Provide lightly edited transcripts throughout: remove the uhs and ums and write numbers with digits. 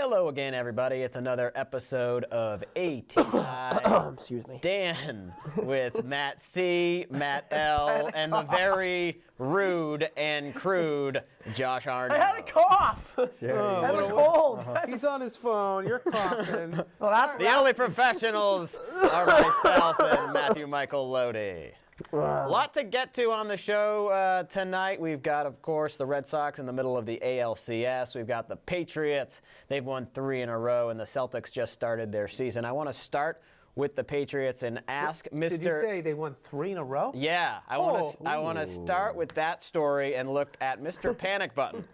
Hello again, everybody. It's another episode of ATI. Excuse me. Dan with Matt C, Matt L, and the very rude and crude Josh Arnold. I had a cough. Sure. I have a cold. He's on his phone. You're coughing. Well, that's The only professionals are myself and Matthew Michael Lodi. A lot to get to on the show tonight. We've got, of course, the Red Sox in the middle of the ALCS. We've got the Patriots. They've won 3 in a row, and the Celtics just started their season. I want to start with the Patriots and ask Mr. Did you say they won 3 in a row? Yeah, I want to start with that story and look at Mr. Panic Button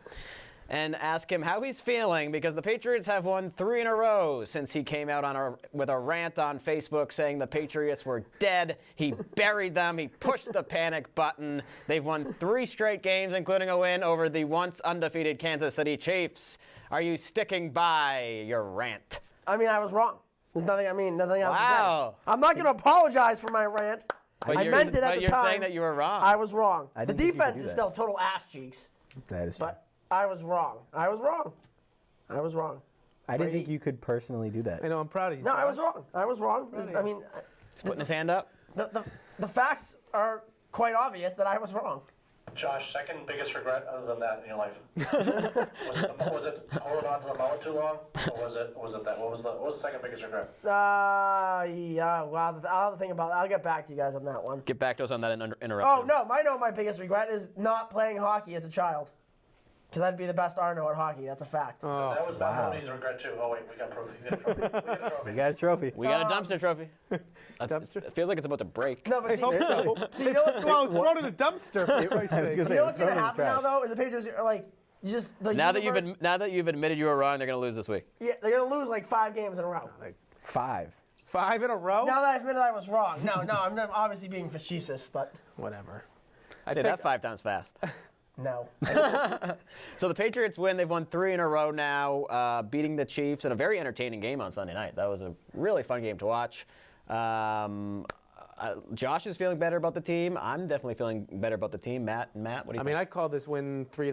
and ask him how he's feeling, because the Patriots have won 3 in a row since he came out with a rant on Facebook saying the Patriots were dead. He buried them. He pushed the panic button. They've won 3 straight games, including a win over the once undefeated Kansas City Chiefs. Are you sticking by your rant? I mean, I was wrong. There's nothing else Wow. to say. I'm not going to apologize for my rant. I meant it at the time. But you're saying that you were wrong. I was wrong. I The didn't think you could defense do is that. still total ass cheeks. That is true. But I was wrong. I was wrong. I didn't think you could personally do that. I know. I'm proud of you. No, I was Josh. wrong. I was wrong. I mean, He's putting his hand up. the facts are quite obvious that I was wrong. Josh, second biggest regret other than that in your life? was it holding on to the mullet too long? Or was it that? What was the second biggest regret? Yeah, well, I'll have to think about it. I'll get back to you guys on that one. Get back to us on that interruption. Oh, no, my biggest regret is not playing hockey as a child. Because I'd be the best Arno at hockey. That's a fact. That was Mahoney's regret too. Oh wait, we got proof. We got a trophy. We got a trophy. We got a dumpster trophy. It feels like it's about to break. No, but see, hope so. so you know what's Well, I was thrown in a dumpster. For I was Christ's sake. gonna say, You know what's let's gonna throw it in the happen now trash. though is the Patriots are like you just the Now universe, that you've admitted you were wrong, they're going to lose this week. yeah, they're gonna lose like 5 games in a row. 5. 5 in a row? Now that I've admitted I was wrong. No, I'm not obviously being facetious, but Whatever. Say that 5 times fast. no. So the Patriots win. They've won 3 in a row now, beating the Chiefs in a very entertaining game on Sunday night. That was a really fun game to watch. Josh is feeling better about the team. I'm definitely feeling better about the team. Matt, what do you think? I mean, I called this win 3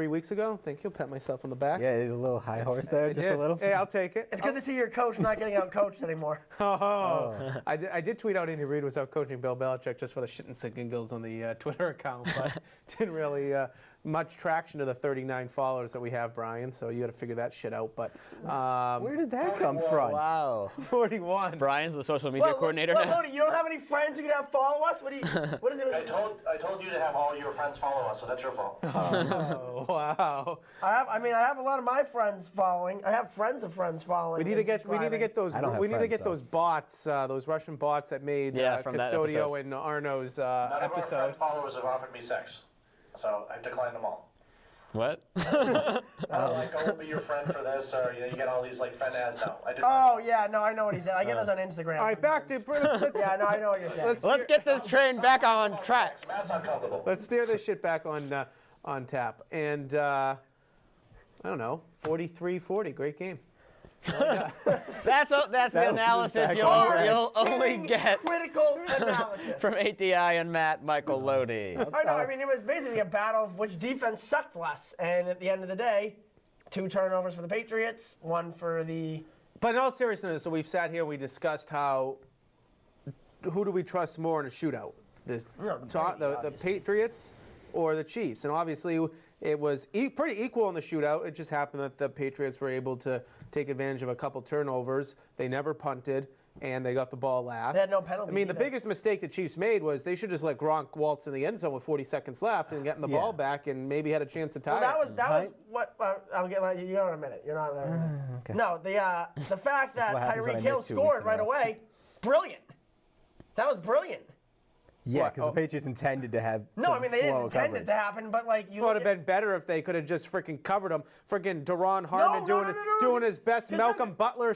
weeks ago. Thank you. Pat myself on the back. Yeah, a little high horse there, just a little. Hey, I'll take it. It's good to see your coach not getting out coached anymore. Oh. I did tweet out Andy Reid was out coaching Bill Belichick just for the shit and giggles on the Twitter account, but didn't really much traction to the 39 followers that we have, Brian. So you got to figure that shit out. But Where did that come from? Wow. 41. Brian's the social media coordinator now. Lodi, you don't have any friends who can have follow us? What is it? I told you to have all your friends follow us, so that's your fault. Oh, wow. I have a lot of my friends following. I have friends of friends following. We need to get those. I don't have We need to friends, get so. those bots, those Russian bots that made from that Custodio episode. and Arno's None of our episode. friend followers have offered me sex, so I declined them all. What? Like, I'll be your friend for this, or you get all these like friend ads. No, I did. Oh yeah, no, I know what he said. I get those on Instagram. All right, back to let's, Yeah, no, I know what you're saying. Let's get this train back on track. Matt's uncomfortable. let's steer this shit back on tap. And I don't know, 43-40, great game. That's the analysis you'll only get Critical analysis. from ATI and Matt Michael Lodi. I know. I mean, it was basically a battle of which defense sucked less, and at the end of the day, 2 turnovers for the Patriots, 1 for the. But in all seriousness, so we've sat here, we discussed who do we trust more in a shootout? The Patriots or the Chiefs? And obviously, it was pretty equal in the shootout. It just happened that the Patriots were able to take advantage of a couple turnovers. They never punted, and they got the ball last. They had no penalties I mean, the either. biggest mistake the Chiefs made was they should just let Gronk waltz in the end zone with 40 seconds left and getting the ball back and maybe had a chance to tie Well, it. that was what I'll get. You know in a minute. You're not there. Okay. No, the fact that what happens when I Tyreek Hill miss 2 weeks scored in a right row. away, brilliant. That was brilliant. Yeah, What? because the Patriots intended to have. No, I mean they didn't flow intend coverage. it to happen, but like you. It would look have at- been better if they could have just freaking covered him. Freaking Daron Harmon doing his best Because Malcolm then- Butler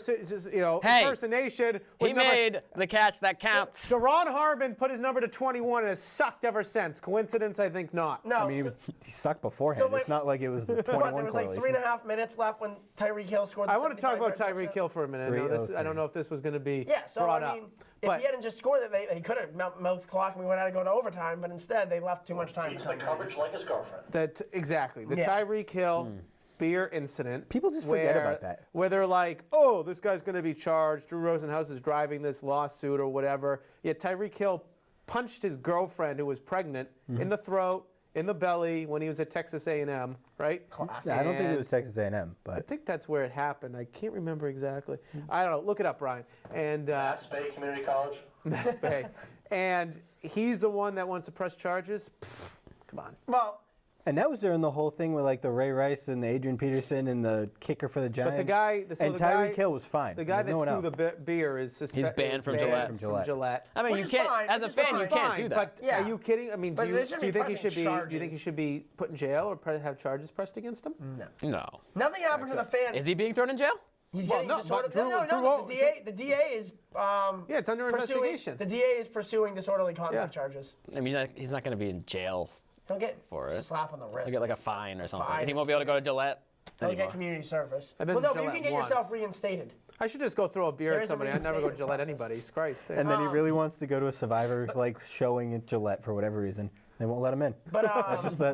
Hey, impersonation. He made the catch that counts. Daron Harmon put his number to 21 and has sucked ever since. Coincidence? I think not. No, I mean, he sucked beforehand. So wait- It's not like it was a 21 but there was like correlation. 3.5 minutes left when Tyreek Hill scored. The I want to talk 75 about yard Tyreek Hill for a minute. I don't know if this was going to be Yeah, so brought I mean, up. if But he hadn't just scored it, they could have milked the clock and we would have had to go to overtime. But instead, they left too much time. Beats the coverage like his girlfriend. exactly. The Yeah. Tyreek Hill beer incident. People just forget about that. Where they're like, oh, this guy's going to be charged. Drew Rosenhaus is driving this lawsuit or whatever. Yet Tyreek Hill punched his girlfriend who was pregnant in the throat, in the belly when he was at Texas A&M, right? Classic. Yeah, I don't think it was Texas A&M, I but think that's where it happened. I can't remember exactly. I don't know. Look it up, Brian. And Mass Bay Community College. Mass Bay. And he's the one that wants to press charges. Pfft, come on. Well, and that was during the whole thing with like the Ray Rice and the Adrian Peterson and the kicker for the Giants. But the guy, and Tyreek Hill was fine. The guy There's no one that else. threw the beer is He's banned from Gillette. From Gillette. I mean, Which you is can't, fine, as a which is fan, you fine. can't do that. But Yeah. are you kidding? I mean, But do they you shouldn't be think he pressing should be? Do you think he charges. should be put in jail or have charges pressed against him? No. nothing happened to the fan. Is he being thrown in jail? He's Well, getting no, disorderly. but Drew- No, Drew- the DA is. Yeah, it's under pursuing- investigation. The DA is pursuing disorderly conduct charges. I mean, he's not going to be in jail. He'll get For a it. slap on the wrist. He'll get like a fine or something. Fine. And he won't be able to go to Gillette He'll anymore. get community service. I've been Well, no, to but you Gillette can get yourself once. reinstated. I should just go throw a beer There at is a somebody. I'd never go to reinstatement Gillette process. anybody's. Christ. And then he really wants to go to a Survivor like showing at Gillette for whatever reason. They won't let him in. But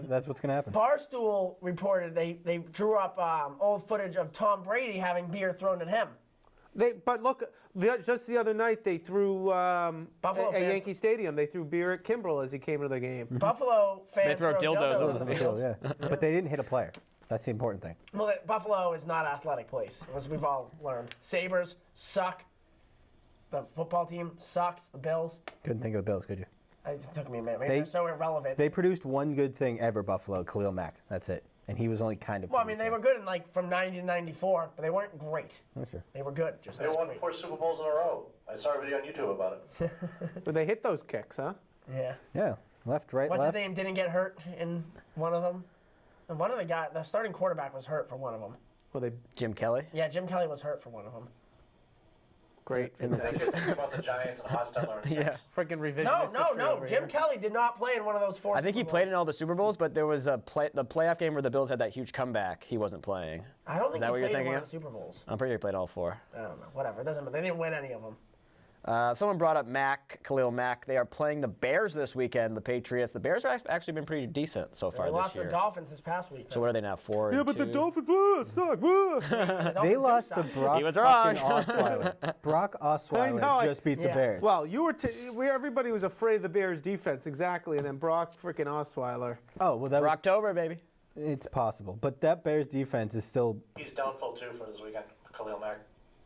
That's what's gonna happen. Barstool reported they drew up old footage of Tom Brady having beer thrown at him. But look, just the other night they threw Buffalo at fans- Yankee Stadium. They threw beer at Kimbrell as he came into the game. Buffalo fans They throw dildos dildos on on the the Still, field. yeah. But they didn't hit a player. That's the important thing. Well, Buffalo is not an athletic place, as we've all learned. Sabres suck. The football team sucks. The Bills. Couldn't think of the Bills, could you? It took me a minute. Maybe They- they're so irrelevant. They produced one good thing ever, Buffalo, Khalil Mack. That's it. And he was only kind of. well, I mean, they were good in from 90 to 94, but they weren't great. That's true. They were good. Just They not won great. 4 Super Bowls in a row. I saw a video on YouTube about it. But they hit those kicks, huh? Yeah. Yeah. Left, right, What's left. his name? Didn't get hurt in one of them. And one of the starting quarterback was hurt for one of them. Well, they Jim Kelly? Yeah, Jim Kelly was hurt for one of them. great. They could think about the Giants and Hostetler and Six. Yeah. Freaking revisionist No, history over Jim here. Kelly did not play in one of those 4. I think he Super played in Bowls. all the Super Bowls, but there was the playoff game where the Bills had that huge comeback. He wasn't playing. I don't think that he what you're played in thinking one of? of the Super Bowls. I'm pretty sure he played all 4. I don't know. Whatever. It doesn't matter. They didn't win any of them. Someone brought up Khalil Mack. They are playing the Bears this weekend, the Patriots. The Bears have actually been pretty decent so far They this lost year. the Dolphins this past week. So what are they now, 4 Yeah, and but the 2? Dolphins suck. They lost to Brock He was wrong. fucking Osweiler. Brock Osweiler know, just beat the yeah. Bears. Well, everybody was afraid of the Bears' defense, exactly, and then Brock freaking Osweiler. oh, well, that was, October, baby. it's possible. But that Bears defense is still. He's doubtful too for this weekend, Khalil Mack.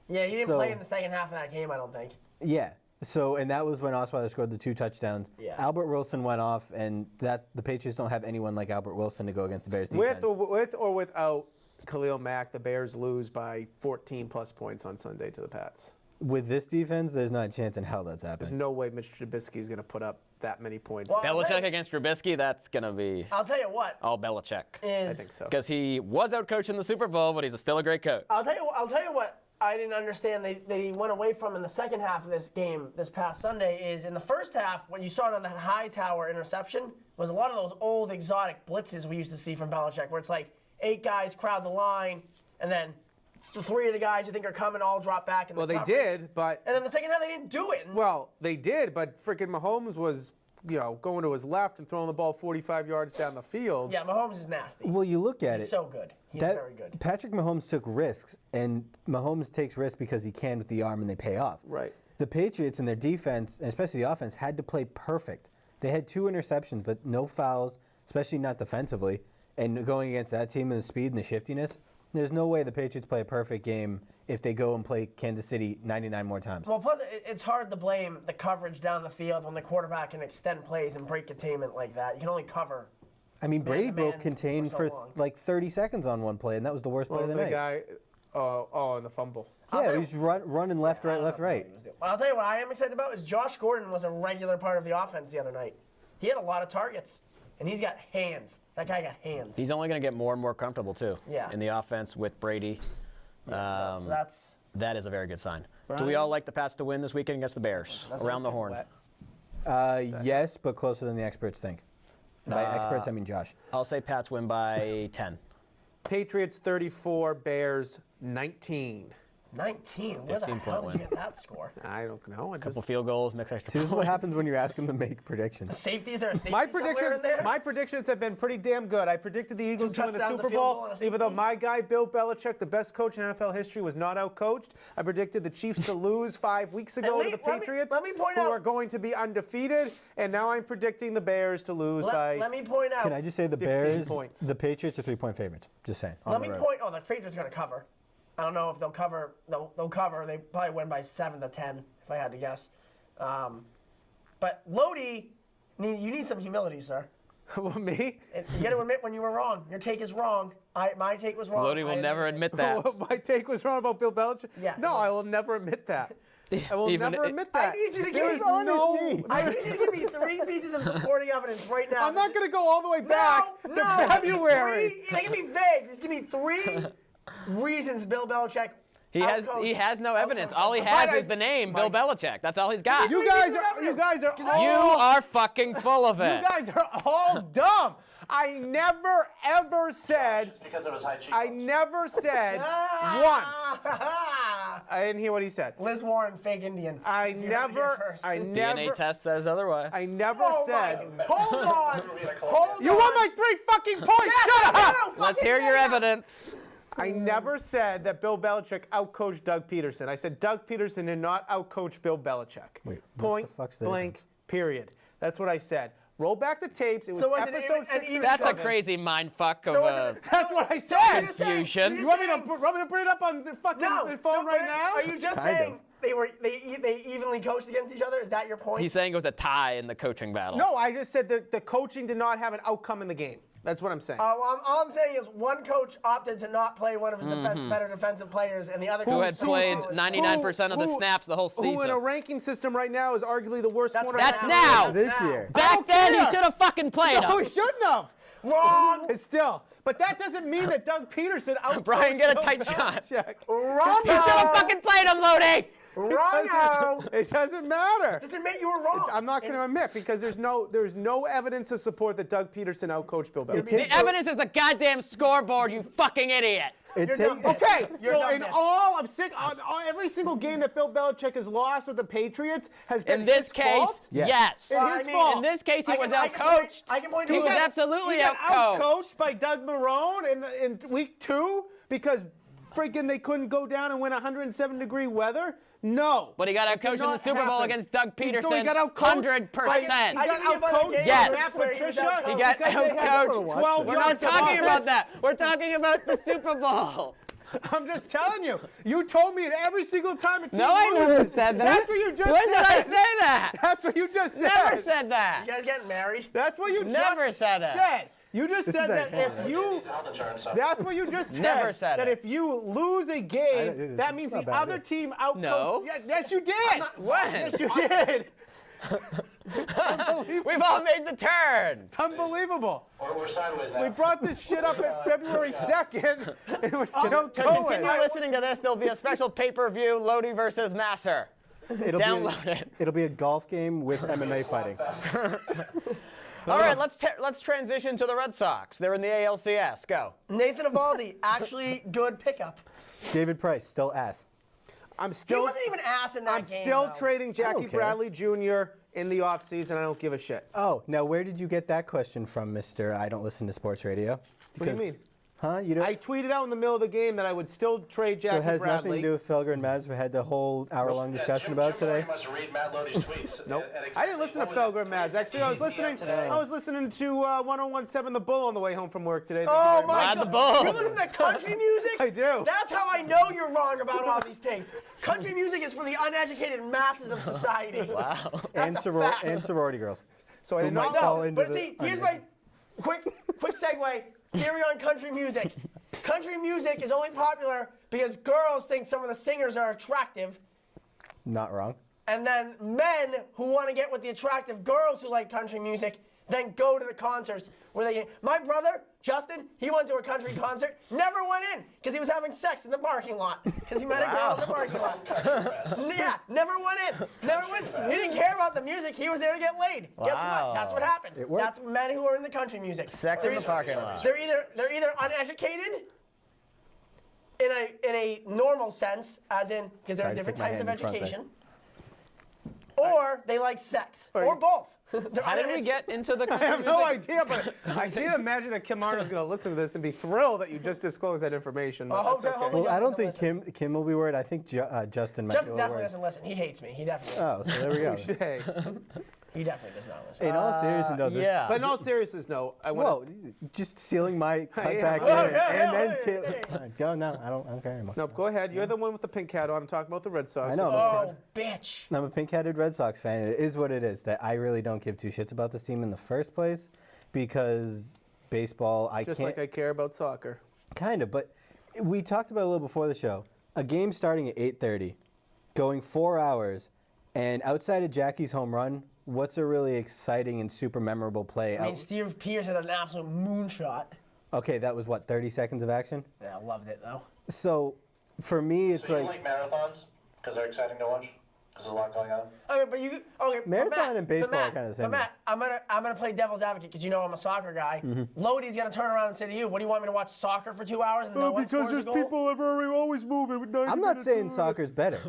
Yeah, he didn't So- play in the second half of that game, I don't think. Yeah. So, and that was when Osweiler scored the 2 touchdowns. Yeah. Albert Wilson went off, and the Patriots don't have anyone like Albert Wilson to go against the Bears defense. With or without Khalil Mack, the Bears lose by 14-plus points on Sunday to the Pats. With this defense, there's not a chance in hell that's There's happening. no way Mitch Trubisky is going to put up that many points. Well, I'll tell Belichick you- against Trubisky, that's going to be I'll tell you what all Belichick. is. I think so. Because he was outcoached in the Super Bowl, but he's still a great coach. I'll tell you what I didn't understand they went away from in the second half of this game this past Sunday is in the first half when you saw it on that high tower interception was a lot of those old exotic blitzes we used to see from Belichick where it's like 8 guys crowd the line and then 3 of the guys you think are coming all drop back in Well, the they coverage. did, but And then the second half they didn't do it. well, they did, but freaking Mahomes was, going to his left and throwing the ball 45 yards down the field. Yeah, Mahomes is nasty. Well, you look at He's it. so good. He's that very good. Patrick Mahomes took risks, and Mahomes takes risks because he can with the arm, and they pay off. Right. The Patriots and their defense, and especially the offense, had to play perfect. They had 2 interceptions, but no fouls, especially not defensively. And going against that team and the speed and the shiftiness, there's no way the Patriots play a perfect game if they go and play Kansas City 99 more times. Well, plus it's hard to blame the coverage down the field when the quarterback can extend plays and break containment like that. You can only cover. I mean, Brady Man-to-man broke contain for for so long. like 30 seconds on one play, and that was the worst play Well, of the the night. guy, on the fumble. Yeah, he's running left, right, left, right. Well, I'll tell you what I am excited about is Josh Gordon was a regular part of the offense the other night. He had a lot of targets, and he's got hands. That guy got hands. He's only going to get more and more comfortable, too, Yeah. in the offense with Brady. So that's That is a very good sign. Do Brian? we all like the Pats to win this weekend against the Bears? Around the horn. Yes, but closer than the experts think. By experts, I mean Josh. I'll say Pats win by 10. Patriots 34, Bears 19. 19. Where the 15-point hell did you win. get that score? I don't know. I just Couple field goals, mixed extra See, this is what happens when you ask him to make predictions. Safety, is there a safety my somewhere predictions. in there? My predictions have been pretty damn good. I predicted the Eagles to win the touchdowns, a Super field goal, Bowl, and a even though safety. my guy Bill Belichick, the best coach in NFL history, was not outcoached. I predicted the Chiefs to lose 5 weeks ago to the Patriots, let me point who out- are going to be undefeated, and now I'm predicting the Bears to lose by. Let me point out. Can I just say the 15 Bears, points. the Patriots are 3-point favorites. Just saying. Let me point. Oh, the Patriots are going to cover. I don't know if they'll cover. They'll cover. They probably win by 7 to 10, if I had to guess. But Lodi, you need some humility, sir. Well, me? You got to admit when you were wrong. Your take is wrong. My take was wrong. Lodi will never admit that. My take was wrong about Bill Belichick? Yeah. No, I will never admit that. I will Even never if- admit I that. need you to give There's me no. I need you to give me 3 pieces of supporting evidence right now. I'm not going to go all the way back to February. Give me vague. Just give me 3 reasons Bill Belichick. He has no evidence. All he has is the name Bill Belichick. That's all he's got. You guys are You all. are fucking full of it. You guys are all dumb. I never ever said. It's because of his high cheekbones. I never said once. I didn't hear what he said. Liz Warren, fake Indian. I You heard it here never. first. I DNA never. test says otherwise. I never Oh said. my, hold on. Hold You on. want my 3 fucking points? Shut up! No, Let's fucking hear your shut up. evidence. I never said that Bill Belichick outcoached Doug Peterson. I said Doug Peterson did not outcoach Bill Belichick. Wait, what Point the fuck's the blank. difference? Period. That's what I said. Roll back the tapes. It was So was it episode an 6 even- or That's a 7. crazy mind fuck of So was it- That's what I So you're said. just saying- Confusion. you're You want me saying- to put it up on the fucking No. phone so, right but now? Are you just Kind saying of. they evenly coached against each other? Is that your point? He's saying it was a tie in the coaching battle. No, I just said that the coaching did not have an outcome in the game. That's what I'm saying. All I'm saying is one coach opted to not play one of his better defensive players, and the other Who coach had played chose- 99% of the Who- snaps the whole Who in a season. ranking system right now is arguably the worst That's corner. That's now. now. This year. I Back don't then, he care. should have fucking played No, him. he shouldn't have. Wrong. It's still. But that doesn't mean that Doug Peterson outcoached Brian, get a Bill tight shot. Belichick. Wrong. He should have fucking played him, Lodi. Wrong. It doesn't matter. Just admit you were wrong. I'm not going to admit because there's no evidence to support that Doug Peterson outcoached Bill Belichick. The evidence is the goddamn scoreboard, you fucking idiot. It You're takes- dumb. Okay, You're so dumb in bitch. all of every single game that Bill Belichick has lost with the Patriots has been In this his case, fault? Yes. yes. It's his fault. In this case, he I was can point- outcoached. I can point to He a was guy- absolutely He got outcoached. outcoached by Doug Marrone in week 2 because freaking they couldn't go down and win 107-degree weather? No. But he got It did outcoached in the not Super Bowl happen. against Doug So Peterson, he got outcoached 100%. by- I He can got give other outcoached games Yes. by Matt where he was Patricia. outcoached. He got because they had outcoached. 12 We're not yards of talking about offense. that. We're talking about the Super Bowl. I'm just telling you. You told me it every single time a team No, I never loses. said that. That's what you just When said. did I say that? That's what you just said. Never said that. You guys getting married? That's what you Never just said it. said. You just This said is that actually- if you It's health insurance, so. that's what you just said. Never said that it. if you lose a game, that means not the bad, other yeah. team outcoached. No. Yeah, yes, you did. When? Yes, you did. We've all made the turn. It's unbelievable. We're sideways now. We brought this shit up at February 2nd, and we're still To going. continue listening to this, there'll be a special pay-per-view, Lodi versus Masser. Download it. It'll be a golf game with MMA fighting. All right, let's transition to the Red Sox. They're in the ALCS. Go. Nathan Eovaldi, actually good pickup. David Price, still ass. I'm He still wasn't even ass in that I'm game. still though. trading Jackie care. Bradley Jr. in the offseason. I don't give a shit. Oh, now where did you get that question from, Mr. I don't listen to sports radio? What do you Because- mean? Huh? You don't? I tweeted out in the middle of the game that I would still trade Jackie So it has Bradley. nothing to do with Felger and Maz. We had the whole hour-long discussion about Jim today. Murray must read Matt Lodi's tweets. Nope. and I didn't listen to what was Felger it, and Maz. Actually, I was 3 listening. today? I was listening to 1017 The Bull on the way home from work today. Thank you Oh very much. my Ride the God. bull. You listen to country music? I do. That's how I know you're wrong about all these things. Country music is for the uneducated masses of society. Wow. And, That's a fact. and sorority girls. So I Who did might not fall know. into But the see, here's my quick segue. Theory on country music. Country music is only popular because girls think some of the singers are attractive, Not wrong. and then men who want to get with the attractive girls who like country music then go to the concerts where they. My brother Justin, he went to a country concert, never went in because he was having sex in the parking lot because he met a girl in the parking lot. Yeah, never went in. Never went. He didn't care about the music. He was there to get laid. Guess Wow. what? That's what happened. It worked. That's men who are in the country music. Sex in the parking lot. They're either uneducated in a normal sense, as in because there are Sorry, different stick my types of hand in front education, or they like sex, or both. How did we get into the I country have no music? idea, but I can't imagine that Kim Arnold's going to listen to this and be thrilled that you just disclosed that information. But hope that's so, okay. hope Well, I don't Justin think doesn't Kim will be worried. I think Justin might Justin be definitely worried. doesn't listen. He hates me. He definitely doesn't. Oh, so there we go. Touche. He definitely does not listen. In all seriousness, though, Yeah. But in all seriousness, no. I want Whoa, just stealing my cut Yeah. back Oh, in yeah, and then yeah, kill. yeah. All right, go, no, I don't care anymore. No, go ahead. You're the one with the pink hat on. I'm talking about the Red Sox. I know. Oh, bitch. I'm a pink-headed Red Sox fan. It is what it is. That I really don't give two shits about this team in the first place, because baseball, I Just can't. like I care about soccer. Kind of, but we talked about it a little before the show. A game starting at 8:30, going 4 hours, and outside of Jackie's home run, what's a really exciting and super memorable play? I mean, Steve Pierce had an absolute moonshot. Okay, that was what, 30 seconds of action? Yeah, I loved it though. So, for me, it's So you like like marathons because they're exciting to watch? Because there's a lot going on. I mean, but you okay? but Marathon Matt, and baseball but are Matt, kinda the same But Matt, I'm gonna play devil's advocate because you know I'm a soccer guy. Lodi's gonna turn around and say to you, "What do you want me to watch soccer for 2 hours and no one scores a goal?" that are always moving. With I'm not saying soccer's better.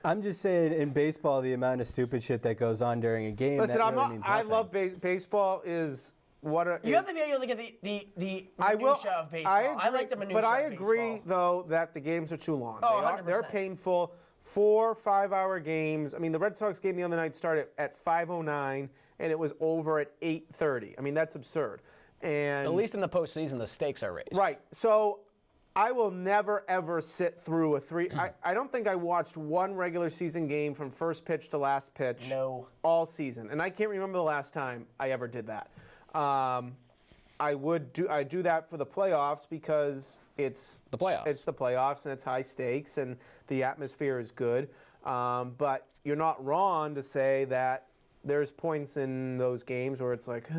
I'm just saying in baseball, the amount of stupid shit that goes on during a game. Listen, that I'm really not. means I nothing. love baseball. Is what a. You have to be able to get the I will. minutia of baseball. I agree, like the minutia. but I of agree baseball. though that the games are too long. Oh, They're 100%. painful. 4 5-hour games. I mean, the Red Sox game the other night started at 5:09 and it was over at 8:30. I mean, that's absurd. And At least in the postseason, the stakes are raised. right. So I will never ever sit through a three. I don't think I watched one regular season game from first pitch to last pitch No. all season, and I can't remember the last time I ever did that. I do that for the playoffs because it's The playoffs. It's the playoffs and it's high stakes and the atmosphere is good. But you're not wrong to say that there's points in those games where it's like,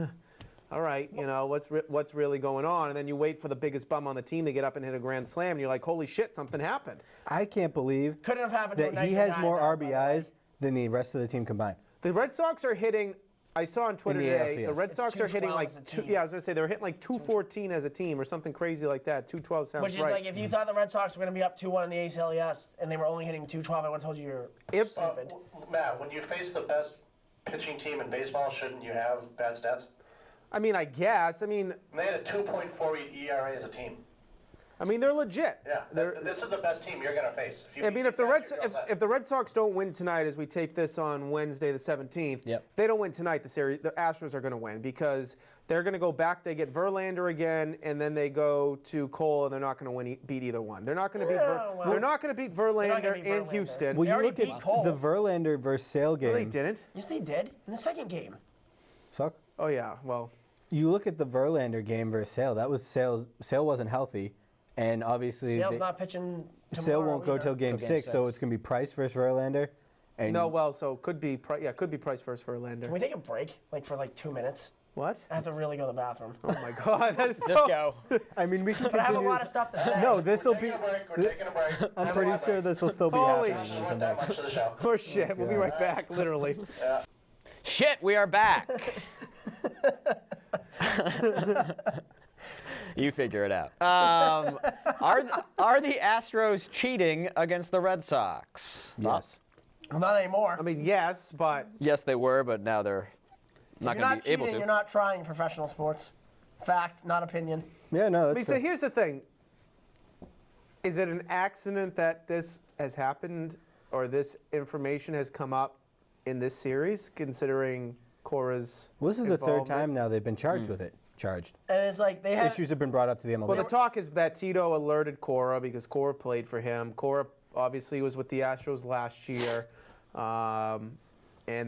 all right, you know, what's really going on? And then you wait for the biggest bum on the team to get up and hit a grand slam, and you're like, holy shit, something happened. I can't believe Couldn't have happened to a that nicer he has guy more though, by the way. RBIs than the rest of the team combined. The Red Sox are hitting. I saw on Twitter the today, ALCS. the Red It's Sox are hitting 212 like as a two. team. Yeah, I was gonna say they're hitting like 214 as a team or something crazy like that. 212 sounds Which is right. like if you thought the Red Sox were going to be up 2-1 in the ACLS and they were only hitting 212, I would have told you you're If- stupid. Matt, when you face the best pitching team in baseball, shouldn't you have bad stats? I mean, I guess. I mean, And they had a 2.48 ERA as a team. they're legit. Yeah, They're, this is the best team you're going to face. I mean, if the Red Sox don't win tonight, as we tape this on Wednesday the 17th, Yep. if they don't win tonight, the Astros are going to win because they're going to go back. They get Verlander again, and then they go to Cole, and they're not going to beat either one. They're not going to beat. well. They're not going to beat not Verlander gonna beat and Verlander. Houston. Well, you already look beat at Cole. the Verlander versus Sale game. No, they didn't. Yes, they did in the second game. Suck. Oh yeah. Well, You look at the Verlander game versus Sale. That was Sale. Sale wasn't healthy, and obviously Sale's not pitching. Sale tomorrow won't go either. till game Till game 6, so six. it's gonna be Price versus Verlander. And no. Well, so could be. Could be Price versus Verlander. Can we take a break, like for 2 minutes? What? I have to really go to the bathroom. Oh my God. That is Just so. go. I mean, we can But I have a continue. lot of stuff to say. No, this will be. Taking a break. We're taking a break. I'm have a pretty lot sure this will still be Holy happening. when we There come wasn't that back. much to the show. Oh shit. We'll be right back. Literally. Shit, we are back. You figure it out. Are the Astros cheating against the Red Sox? Yes. Well, not anymore. I mean, yes, but Yes, they were, but now they're not If you're going to not be able cheating, to. you're not trying professional sports. Fact, not opinion. Yeah, no, I that's mean, so fair. here's the thing. Is it an accident that this has happened or this information has come up in this series, considering Cora's Well, this is the third involvement? time now they've been charged with it. Charged. And it's like they had. Issues have been brought up to the MLB. Well, the talk is that Tito alerted Cora because Cora played for him. Cora obviously was with the Astros last year. And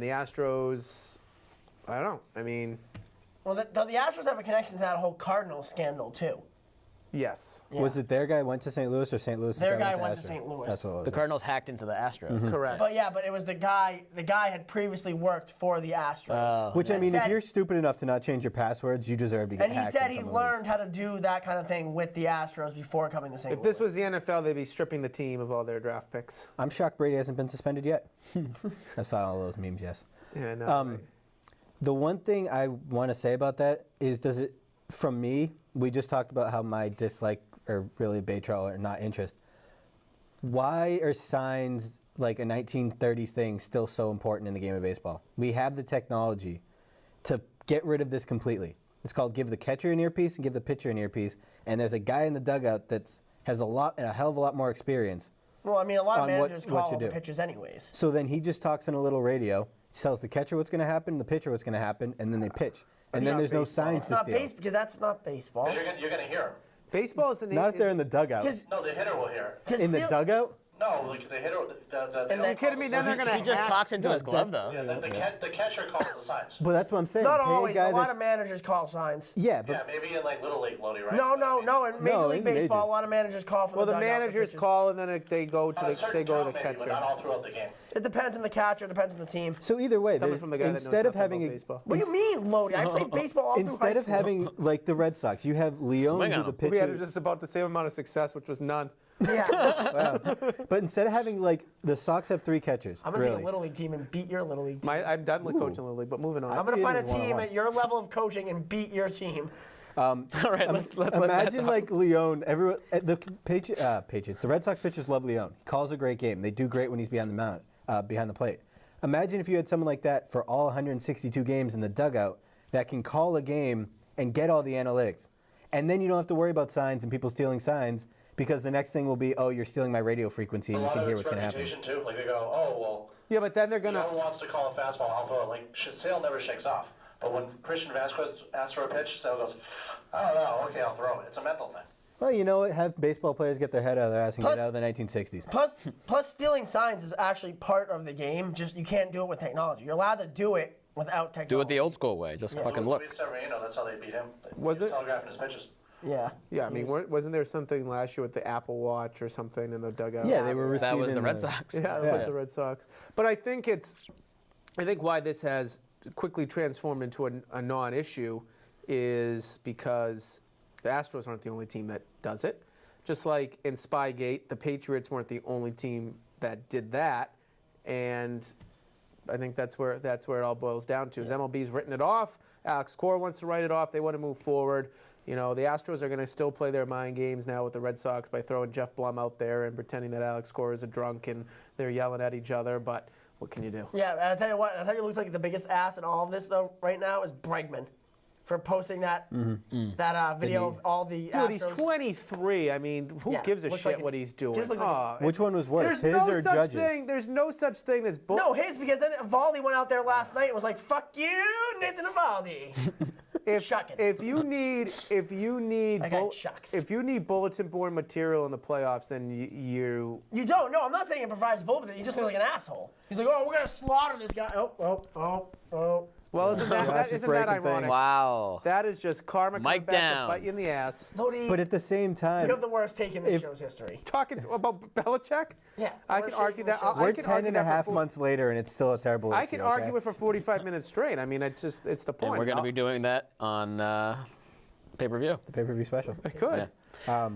the Astros, I don't know. I mean, Well, the Astros have a connection to that whole Cardinals scandal too. yes, Was it their guy went to St. Louis or St. Louis' Their guy guy went to Astros? St. Louis. That's what it was. The Cardinals hacked into the Astros. correct. But yeah, but it was the guy. The guy had previously worked for the Astros. Which, I And mean, if said- you're stupid enough to not change your passwords, you deserve to get And he hacked. said in he some of learned these. how to do that kind of thing with the Astros before coming to St. If Louis. this was the NFL, they'd be stripping the team of all their draft picks. I'm shocked Brady hasn't been suspended yet. I saw all those memes, yes. Yeah, no. right. The one thing I want to say about that is, from me, we just talked about how my dislike or really Baytrell or not interest. Why are signs like a 1930s thing still so important in the game of baseball? We have the technology to get rid of this completely. It's called give the catcher an earpiece and give the pitcher an earpiece. And there's a guy in the dugout that has a hell of a lot more experience. Well, I mean, a lot of on managers what call to the do. pitchers anyways. So then he just talks in a little radio, tells the catcher what's going to happen, the pitcher what's going to happen, and then they pitch. And then not there's no baseball. signs It's to not steal. baseball because that's not baseball. You're gonna hear him. Baseball is the name. Not if they're in the dugout. 'Cause- No, the hitter will hear. In the dugout? No, like the hitter. They And don't you call kidding me? the Then they're signs. gonna He just have- talks into his glove, that- though. Yeah, the catcher calls the signs. But that's what I'm saying. Not Pay a always. guy A lot that's- of managers call signs. Yeah, but Yeah, maybe in like Little League, Lodi, right? No. In Major No, League in the Baseball, majors. a lot of managers call for Well, the the dugout, managers pitchers. call and then they go to On a the certain catcher. count, maybe, but not all throughout the game. It depends on the catcher. It depends on the team. so either way, Coming there's- from the guy that knows instead of nothing having about a baseball. What do you mean, Lodi? I played baseball all through high instead of school. having like the Red Sox, you have Leon Swing who on the him. We had pitcher. just about the same amount of success, which was none. Yeah. But instead of having like the Sox have 3 catchers. I'm gonna really. be a Little League team and beat your Little League team. I'm done with coaching the league, but moving on. I'm gonna It find a is team 1-on-1. at your level of coaching and beat your team. All right, let's let that Imagine talk. like Leon. Everyone, the Patriots. The Red Sox pitchers love Leon. He calls a great game. They do great when he's behind the mound, behind the plate. Imagine if you had someone like that for all 162 games in the dugout that can call a game and get all the analytics, and then you don't have to worry about signs and people stealing signs because the next thing will be, oh, you're stealing my radio frequency and A you lot can of hear it's what's going to happen. reputation too. Like they go, oh well, Yeah, but then they're gonna. no one wants to call a fastball. I'll throw it. Like Sale never shakes off. But when Christian Vasquez asks for a pitch, Sale goes, I don't know. Okay, I'll throw it. It's a mental thing. Well, you know what? Have baseball players get their head out of their ass and Plus- get out of the 1960s. Plus, stealing signs is actually part of the game. Just you can't do it with technology. You're allowed to do it without technology. Do it the old school way. Just fucking look. Luis Severino, that's how they beat him. Was it? Telegraphing his pitches. Yeah. Yeah, I mean, wasn't there something last year with the Apple Watch or something in the dugout? Yeah, they were receiving. That was the Red Sox. Yeah, Yeah. with the Red Sox. But I think why this has quickly transformed into a non-issue is because the Astros aren't the only team that does it. Just like in Spygate, the Patriots weren't the only team that did that, and I think that's where it all boils down to. Is MLB's written it off. Alex Cora wants to write it off. They want to move forward. You know, the Astros are going to still play their mind games now with the Red Sox by throwing Jeff Blum out there and pretending that Alex Cora is a drunk and they're yelling at each other. But what can you do? Yeah, and I'll tell you what. I'll tell you who looks like the biggest ass in all of this though right now is Bregman, for posting that video of all the Dude, Astros. he's 23. I mean, who Yeah, gives a looks shit like what he's doing? just looks like Aw, Which one was worse, his or Judge's? There's no such thing as bull. No, his, because then Evaldi went out there last night and was like, "Fuck you, Nathan Evaldi." Shucking. If you need That guy chucks. if you need bulletin board material in the playoffs, then you You don't. No, I'm not saying it provides bullshit. He just looks like an asshole. He's like, "Oh, we're gonna slaughter this guy." Oh. well isn't Josh that is isn't that breaking ironic? things. Wow. That is just karma coming Mic back down. to bite you in the ass. Lodi, But at the same you time, have the worst take in this if- show's history. Talking about Belichick, Yeah, I worst can argue take in that. the show's I we're can 10 argue and a that for half four- months later, and it's still a terrible issue. I can argue it for 45 minutes straight. I mean, it's the point. And we're going to be doing that on pay-per-view. the pay-per-view special. I could. Yeah.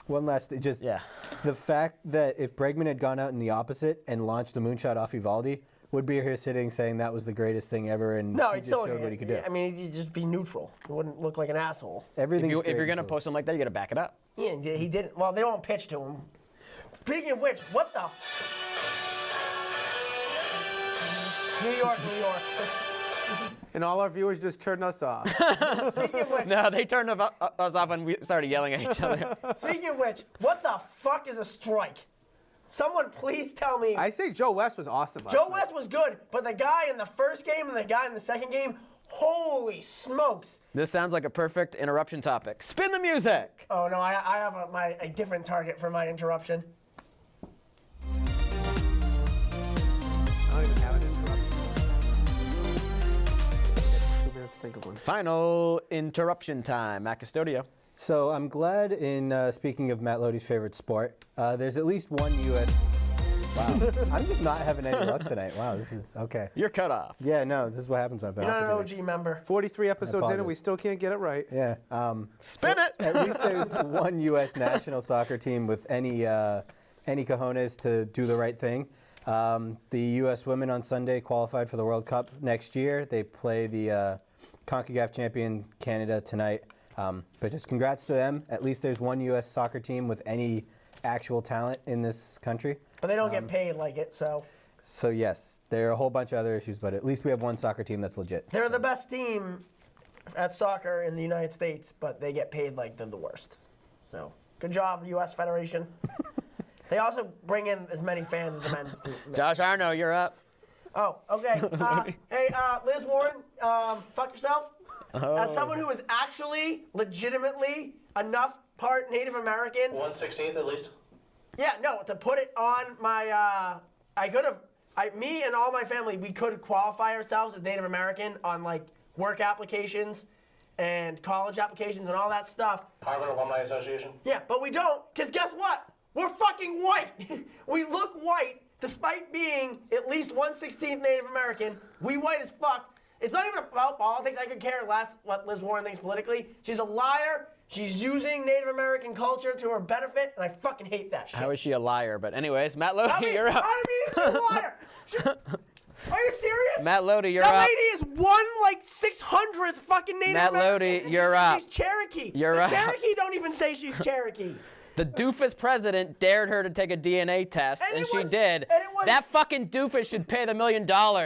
One last thing, just Yeah. the fact that if Bregman had gone out in the opposite and launched a moonshot off Evaldi, would be here sitting saying that was the greatest thing ever, and No, he he'd just still. showed what he could do. I mean, he'd just be neutral. He wouldn't look like an asshole. Everything's If you're great going to until- post something like that, you got to back it up. Yeah, he didn't. Well, they won't pitch to him. Speaking of which, what the? New York. And all our viewers just turned us off. Speaking of which, No, they turned us off when we started yelling at each other. what the fuck is a strike? Someone please tell me. I say Joe West was awesome. last Joe night. West was good, but the guy in the first game and the guy in the second game, holy smokes! This sounds like a perfect interruption topic. Spin the music. Oh no, I have a different target for my interruption. I don't even have an interruption. 2 minutes to think of one. Final interruption time. Matt Custodio. So I'm glad in speaking of Matt Lodi's favorite sport, there's at least one U.S. Wow, I'm just not having any luck tonight. Wow, this is okay. You're cut off. Yeah, no, this is what happens when I've been You're not off an for 2 weeks. OG member. 43 episodes in and we apologize. still can't get it right. Yeah. Spin it. At least there's one U.S. national soccer team with any cojones to do the right thing. The U.S. women on Sunday qualified for the World Cup next year. They play the CONCACAF champion Canada tonight. But just congrats to them. At least there's one U.S. soccer team with any actual talent in this country. But they don't get paid like it, so. So yes, there are a whole bunch of other issues, but at least we have one soccer team that's legit. They're the best team at soccer in the United States, but they get paid like they're the worst. So, good job, U.S. Federation. They also bring in as many fans as the men's team. Josh Arno, you're up. Oh, okay. Hey, Liz Warren, fuck yourself. As someone who is actually, legitimately, enough part Native American. 1/16 at least. Yeah, no, to put it on my, me and all my family, we could qualify ourselves as Native American on like work applications and college applications and all that stuff. Harvard Alumni Association. Yeah, but we don't, because guess what? We're fucking white. We look white, despite being at least 1/16 Native American. We white as fuck. It's not even about politics. I could care less what Liz Warren thinks politically. She's a liar. She's using Native American culture to her benefit, and I fucking hate that shit. How is she a liar? But anyways, Matt Lodi, you're up. I mean, she's a liar. Are you serious? Matt Lodi, you're that up. lady is one like 600th fucking Native Matt American. Lodi, and you're she says up. She's Cherokee. You're the up. Cherokee don't even say she's Cherokee. The doofus president dared her to take a DNA test, and she did. and it was- That fucking doofus should pay the $1 million.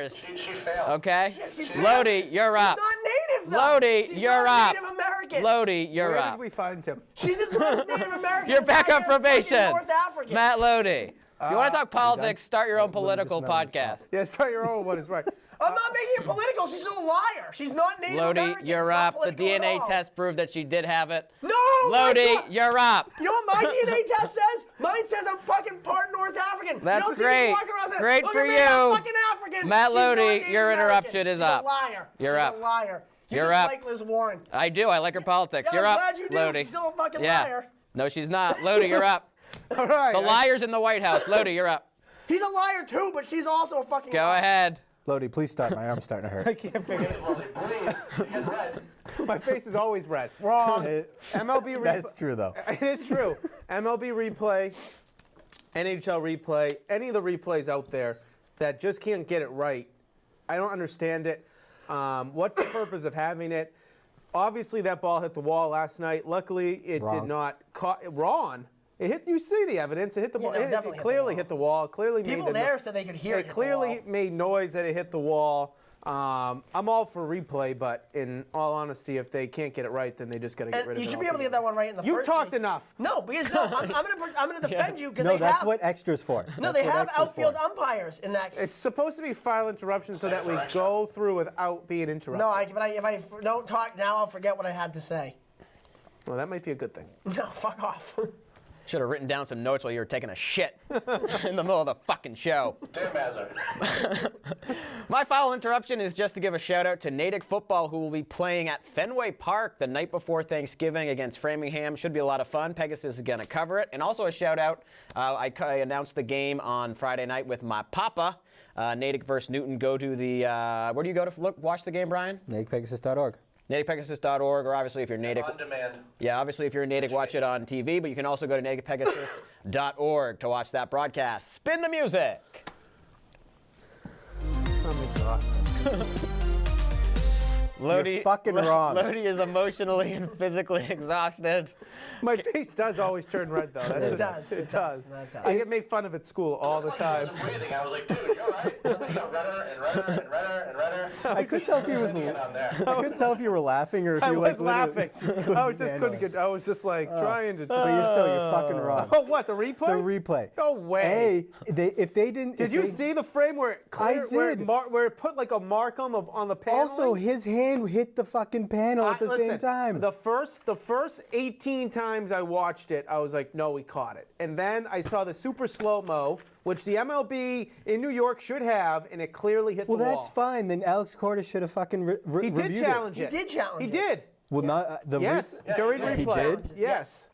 She failed. Okay? Yeah, she failed. Lodi, you're up. She's not native, though. Lodi, She's you're not up. Native American. Lodi, you're Where up. did we find him? She's as much Native American. You're as back I on am fucking probation. North African. Matt Lodi. If you want to talk politics, start your own Let me just political know when to podcast. stop. Yeah, start your own one is right. I'm not making it political. She's a liar. She's not Native Lodi, American. you're It's not up. The political at DNA all. test proved that she did have it. No. Lodi, my God. you're up. You know what my DNA test says? Mine says I'm fucking part North African. That's you don't see me great. walking around saying, Great "Look for at me, I'm you. fucking African." Matt She's not Lodi, Native your American. interruption is She's up. A liar. You're She's up. a liar. You You're just up. like Liz Warren. I do. I like her politics. Yeah, You're I'm up, glad you do. Lodi. She's still a fucking Yeah. liar. No, she's not. Lodi, you're up. All right. The liar's in the White House. Lodi, you're up. He's a liar too, but she's also a fucking Go liar. ahead. Lodi, please stop. My arm's starting to hurt. I can't figure it. Well, they bleed. You get red. My face is always red. Wrong. MLB replay. That's true, though. It is true. MLB replay, NHL replay, any of the replays out there that just can't get it right. I don't understand it. What's the purpose of having it? Obviously, that ball hit the wall last night. Luckily, it did Wrong. not. Wrong. It hit. You see the evidence. It hit the Yeah, ball. no, It definitely clearly hit hit the wall. Clearly People made the there said they could hear it. It clearly hit the wall. made noise that it hit the wall. I'm all for replay, but in all honesty, if they can't get it right, then they just got to get And rid of it. you should be able to get that one right in the You first talked place. enough. No, because no, I'm gonna defend you because No, they that's have what extra's for. no, That's they what have extra's outfield for. umpires in that. It's supposed to be file interruption so that we extra. go through without being interrupted. No, if I don't talk now, I'll forget what I had to say. Well, that might be a good thing. No, fuck off. Should have written down some notes while you were taking a shit in the middle of the fucking show. Damn Mazur. My final interruption is just to give a shout out to Natick football, who will be playing at Fenway Park the night before Thanksgiving against Framingham. Should be a lot of fun. Pegasus is going to cover it. And also a shout out, I announced the game on Friday night with my papa. Natick versus Newton. Go to the, where do you go to watch the game, Brian? NaticPegasus.org. NaticPegasus.org, or obviously if you're Natick. On demand. Yeah, obviously if you're a Natick, watch it on TV, but you can also go to NaticPegasus.org to watch that broadcast. Spin the music. I'm exhausted. Lodi, fucking wrong. Lodi is emotionally and physically exhausted. My face does always turn red, though. That's It just, does, It it does. does, it does. I get made fun of at school all the I time. wasn't breathing. I was like, dude, you all right? And then he got redder and redder and redder and redder. I could tell if he was. Get on there. I could tell if you were laughing or if I you was like laughing. literally I was just handle couldn't it. get. I was just like trying to. But you're fucking wrong. Oh, what the replay? The replay. No way. If they didn't. Did if you they- see the frame where it clear, I where it, did. where it put like a mark on the panel? Also, his hand hit the fucking panel at the same time. The first 18 times I watched it, I was like, no, we caught it. And then I saw the super slow-mo, which the MLB in New York should have, and it clearly hit Well, the wall. that's fine. Then Alex Cordes should have fucking He reviewed did challenge He it. did challenge He it. did. Well, not the. Yes, Yeah, during he replay. did. Yes.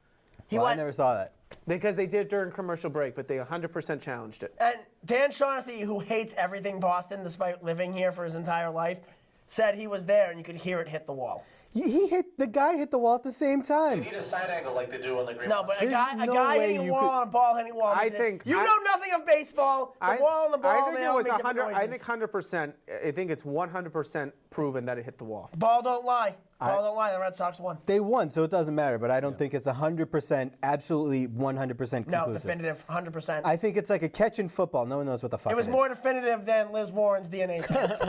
Well, I went- never saw that. Because they did during commercial break, but they 100% challenged it. And Dan Shaughnessy, who hates everything Boston despite living here for his entire life, said he was there and you could hear it hit the wall. The guy hit the wall at the same time. You need a side angle like they do on the green. No, but a There's guy no hitting way a you wall could- on a ball hitting a wall. I means that think- you I- know nothing of baseball. The wall and the ball, I think they it all was make different 100. I noises. think 100%. I think it's 100% proven that it hit the wall. Ball don't lie. Oh, don't lie. The Red Sox won. They won, so it doesn't matter. But I don't think it's 100%, absolutely 100% conclusive. No, definitive, 100%. I think it's like a catch in football. No one knows what the fuck It was is. more definitive than Liz Warren's DNA test.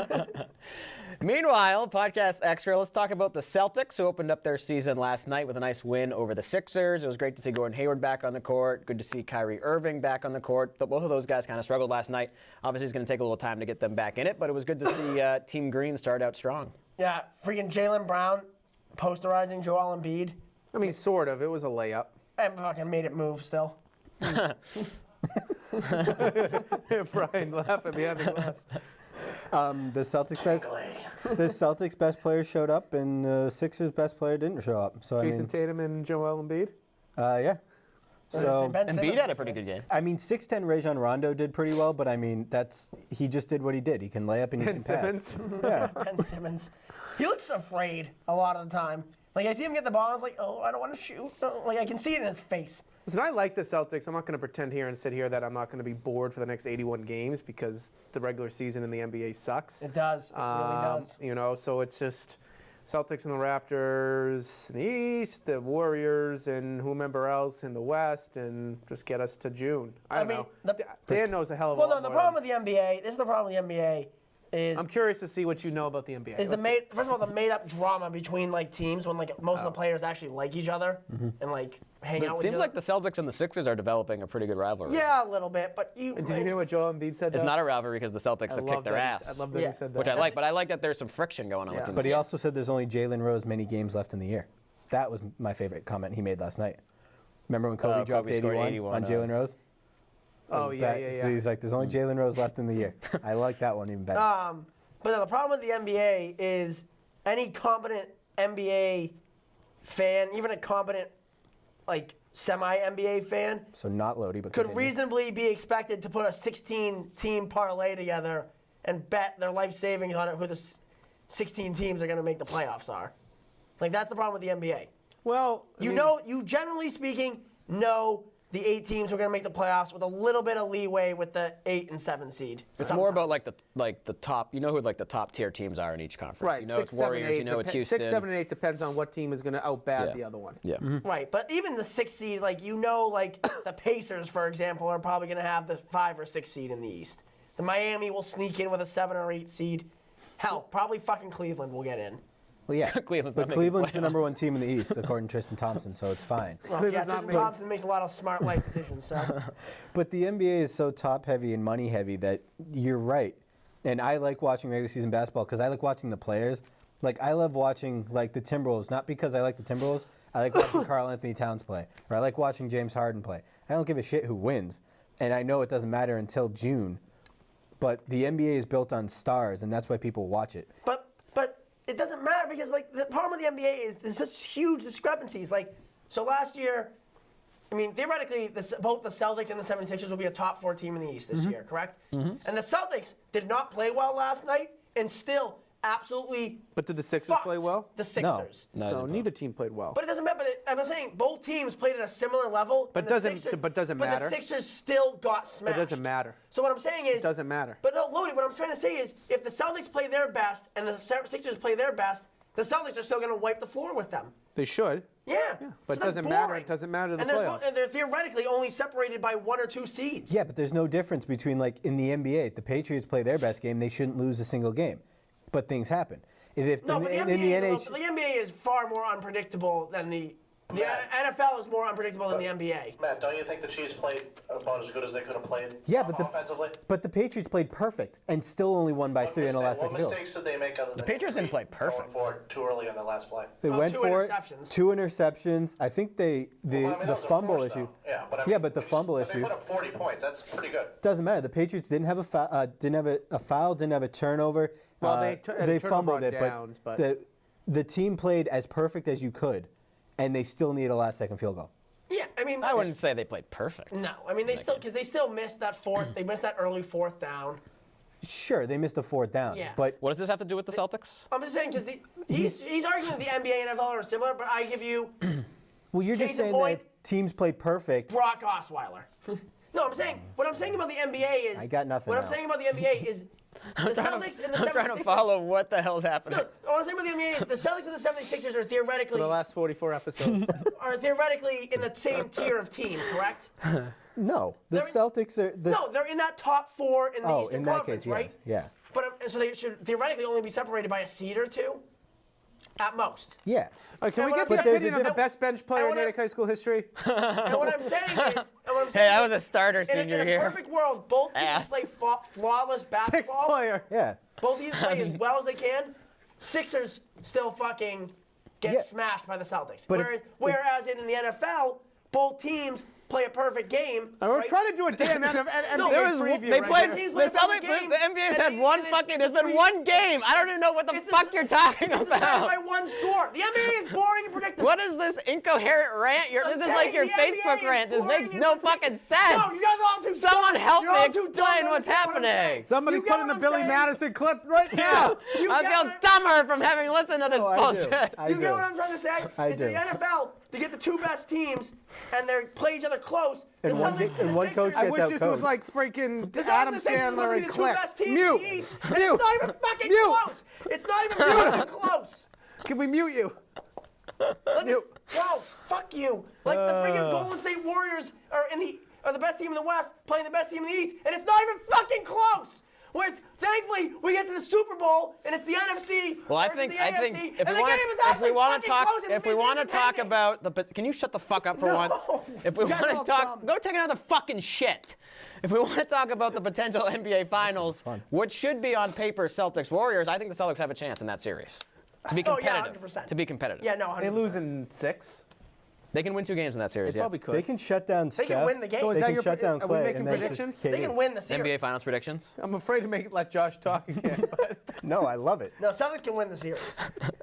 Meanwhile, podcast extra, let's talk about the Celtics, who opened up their season last night with a nice win over the Sixers. It was great to see Gordon Hayward back on the court. Good to see Kyrie Irving back on the court. Both of those guys kind of struggled last night. Obviously, it's going to take a little time to get them back in it, but it was good to see Team Green start out strong. Yeah, freaking Jaylen Brown posterizing Joel Embiid. I mean, sort of. It was a layup. And fucking made it move still. Brian laughing behind the glass. The Celtics best player showed up, and the Sixers best player didn't show up. So Jason Tatum and Joel Embiid. Yeah. So Ben Simmons Embiid had a was pretty good game. I mean, 6'10" Rajon Rondo did pretty well, but I mean, he just did what he did. He can lay up and he Ben can pass. Simmons. Yeah. Ben Simmons. He looks afraid a lot of the time. Like, I see him get the ball, I'm like, oh, I don't want to shoot. No. Like, I can see it in his face. Listen, I like the Celtics. I'm not going to pretend here and sit here that I'm not going to be bored for the next 81 games because the regular season in the NBA sucks. It does. It really does. You know, so it's just Celtics and the Raptors in the East, the Warriors and whomever else in the West, and just get us to June. I don't know. Dan knows a hell of a lot Well, no, the more problem than- with the NBA, this is the problem with the NBA, is I'm curious to see what you know about the NBA. is first of all, the made-up drama between, like, teams when, like, most of the players actually like each other and, like, hang out It with seems each like other. the Celtics and the Sixers are developing a pretty good rivalry. Yeah, a little bit, but you... Did you hear what Joel Embiid said? It's though? not a rivalry because the Celtics I have love kicked their that ass. I love that Yeah. he said that. Which I like, but I like that there's some friction going on Yeah. with teams. But he also said there's only Jalen Rose many games left in the year. That was my favorite comment he made last night. Remember when Kobe dropped Kobe scored 81 on Jalen Rose? Oh, yeah, yeah, yeah. So he's like, there's only Jalen Rose left in the year. I like that one even better. But no, the problem with the NBA is any competent NBA fan, even a competent, like, semi-NBA fan, So not Lodi, but could continue. reasonably be expected to put a 16-team parlay together and bet their life savings on it who the 16 teams are going to make the playoffs are. Like, that's the problem with the NBA. Well, I mean, You generally speaking, know the 8 teams who are going to make the playoffs with a little bit of leeway with the 8 and 7 seed. It's more about like the top. You know who like the top tier teams are in each conference. right. You know 6, it's 7, Warriors. 8, You know it's Houston. 6, 7, and 8 depends on what team is going to outbat Yeah. the other one. Yeah. Right, but even the 6 seed, like, you know, like the Pacers, for example, are probably going to have the 5 or 6 seed in the East. The Miami will sneak in with a 7 or 8 seed. Hell, probably fucking Cleveland will get in. Well, yeah. Cleveland's not but making Cleveland's the playoffs. number 1 team in the East, according to Tristan Thompson, so it's fine. Well, yeah, not Tristan making- Thompson makes a lot of smart life decisions, so. But the NBA is so top-heavy and money-heavy that you're right. And I like watching regular season basketball because I like watching the players. Like, I love watching, like, the Timberwolves, not because I like the Timberwolves. I like watching Karl Anthony Towns play, or I like watching James Harden play. I don't give a shit who wins. And I know it doesn't matter until June. But the NBA is built on stars, and that's why people watch it. But it doesn't matter because, like, the problem with the NBA is there's such huge discrepancies. Like, so last year, I mean, theoretically, both the Celtics and the 76ers will be a top 4 team in the East this year, correct? And the Celtics did not play well last night and still absolutely But did the Sixers fucked play well? the Sixers. No, So they didn't. neither team played well. But it doesn't matter. But I'm saying both teams played at a similar level. But and the doesn't- Sixers, but doesn't But matter. the Sixers still got smashed. doesn't matter. So what I'm saying is, It doesn't matter. But no, Lodi, what I'm trying to say is, if the Celtics play their best and the Sixers play their best, the Celtics are still going to wipe the floor with them. They should. Yeah. but So it doesn't that's matter. boring. It doesn't matter to the and there's playoffs. and they're theoretically only separated by 1 or 2 seeds. Yeah, but there's no difference between, like, in the NBA, if the Patriots play their best game, they shouldn't lose a single game. But things happen. If No, in, but the in NBA, the is, the NBA is far more unpredictable than the NFL is more unpredictable than the NBA. Matt, don't you think the Chiefs played about as good as they could have played? Yeah, but offensively. But the Patriots played perfect and still only won by 3 in the last What second field. mistakes did they make? Other than Patriots didn't play going perfect. forward too early on the last play? They went 2 for it. interceptions. 2 interceptions. I think Well, I mean, the that was a fumble force, issue. though. Yeah, but I Yeah, mean, but the fumble but issue They put up 40 points. That's pretty good. doesn't matter. The Patriots didn't have a foul, didn't have a turnover. Well, they had a turnover fumbled on it, downs, but- the team played as perfect as you could, and they still need a last-second field goal. Yeah, I mean, I wouldn't say they played perfect. No, I mean they still missed that they missed that early 4th down. Sure, they missed a 4th down, Yeah. but What does this have to do with the Celtics? I'm just saying because he's arguing that the NBA and NFL are similar, but I give you well, you're just case in saying point- that teams play perfect. Brock Osweiler. No, I'm saying what I'm saying about the NBA is I got nothing What I'm now. saying about the NBA is The Celtics and the 76ers. I'm trying to follow what the hell's happening. No, I want to say about the NBA is the Celtics and the 76ers are theoretically For the last 44 episodes. are theoretically in the same tier of team, correct? No, the They're in- Celtics are. No, they're in that top 4 in the Oh, Eastern in that Conference, case, right? yes. Yeah. But so they should theoretically only be separated by a seed or two, at most. Yeah. Can we what get I'm the saying- opinion of the best bench player in what I'm- Natick High School history? And what I'm saying is, Hey, I was a starter in senior a here. perfect world, both teams Ass. play flawless Sixth basketball. player. Yeah. Both teams play as well as they can. Sixers still fucking get Yeah. smashed by the Celtics. But Whereas in the NFL, both teams play a perfect game. And we're right? trying to do a damn NBA there was preview. They right played. here. Teams The play one Celtics. game, The NBA's and had they- one and fucking. it's There's been three- one game. I don't even know what the It's the- fuck you're talking It's decided by about. one score. The NBA is boring and predictable. What is this incoherent rant? I'm This is like saying your the NBA Facebook is rant. This boring makes and no predictable. fucking sense. No, you guys are all too Someone dumb. help You're me all too dumb to explain what's understand what I'm saying. happening. Somebody You put get in what the I'm Billy saying? Madison clip right now. You I get feel what I'm- dumber from having listened to this Oh, I do. bullshit. I You do. get what I'm trying to say? I Is the do. NFL, they get the two best teams, and they play each other close. And The one Celtics gets- and and the one Sixers- coach I gets wish this was outcoached. like freaking The Celtics Adam and the Sixers Sandler are and the two Click. best teams in Mute. the East, and Mute. it's not even fucking Mute. close. It's not even fucking close. Can we mute you? Whoa, fuck you. Like the freaking Golden State Warriors are the best team in the West playing the best team in the East, and it's not even fucking close. Whereas thankfully we get to the Super Bowl and it's the NFC. Well, I versus think the I AFC, think if and we the want game is to actually fucking talk close and if we it's want to talk entertaining. about the can you shut the fuck up for No. once? If we You guys want are all to talk, dumb. go take another fucking shit. If we want to talk about the potential NBA Finals, what should be on paper Celtics Warriors, I think the Celtics have a chance in that series to be Oh, yeah, competitive. 100%. To be competitive. Yeah, no, 100%. They lose in 6. They can win 2 games in that series. They Yeah. probably could. They can shut down They Steph. can win the game. So is They that can your shut down are we Clay. making and that's just predictions? KD. They can win the series. NBA Finals predictions. I'm afraid to let Josh talk again. But No, I love it. No, Celtics can win the series.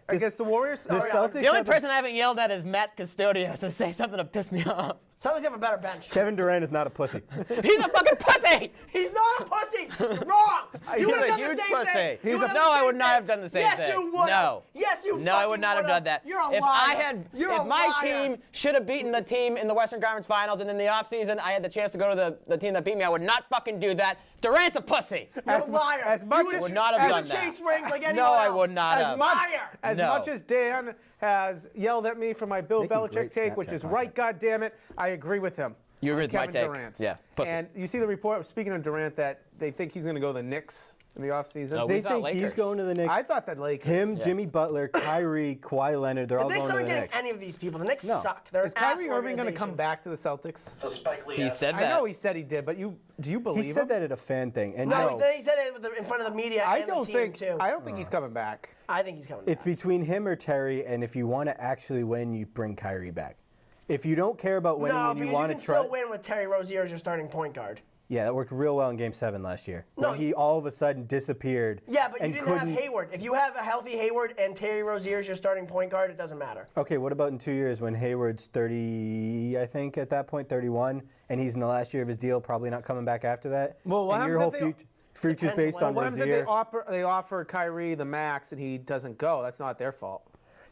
against the Warriors. The yeah. Celtics The only have a- person I haven't yelled at is Matt Custodio, so say something to piss me off. Celtics have a better bench. Kevin Durant is not a pussy. He's a fucking pussy! He's not a pussy. You're wrong. He's You would a have done huge the same pussy. thing. You would've No, done the I same would not thing. have done the same yes, thing. You would. No. Yes, you. No, I would not have done that. You're a If liar. I had, You're if a my liar. team should have beaten the team in the Western Conference Finals, and in the offseason I had the chance to go to the team that beat me, I would not fucking do that. Durant's a pussy. You're a liar. as much you as- would not have you done would that. chase rings like anyone No, I else. would not As have. much, Liar. as No. much as Dan has yelled at me for my Bill Making Belichick great take, which Snapchat is content. right, goddammit, I agree with him. You agree on with my Kevin take? Durant. Yeah, pussy. And you see the report, speaking of Durant, that they think he's going to go to the Knicks in the offseason. No, They we thought think he's Lakers. going to the Knicks. I thought that Lakers. Him, Jimmy Butler, Kyrie, Kawhi Leonard, they're The all Knicks going to the aren't getting Knicks. any of these people. The Knicks No. suck. They're Is an ass Kyrie Irving going to come organization. back to the Celtics? It's a Spike Lee. He esque. said I that. know he said he did, but do you believe He him? said that at a fan thing. And No, no, he said it in front of the media I and don't the team think. too. I don't think he's coming back. I think he's coming it's back. between him or Terry, and if you want to actually win, you bring Kyrie back. If you don't care about winning No, and you because want you to can try, still win with Terry Rozier as your starting point guard. yeah, that worked real well in Game 7 last year. No, when he all of a sudden disappeared. Yeah, but you and didn't couldn't. have Hayward. If you have a healthy Hayward and Terry Rozier as your starting point guard, it doesn't matter. Okay, what about in 2 years when Hayward's 30, I think at that point, 31, and he's in the last year of his deal, probably not coming back after that? Well, what and your happens whole if they- future's Depends based on on What happens if Rozier. they offer Kyrie the max and he doesn't go? That's not their fault.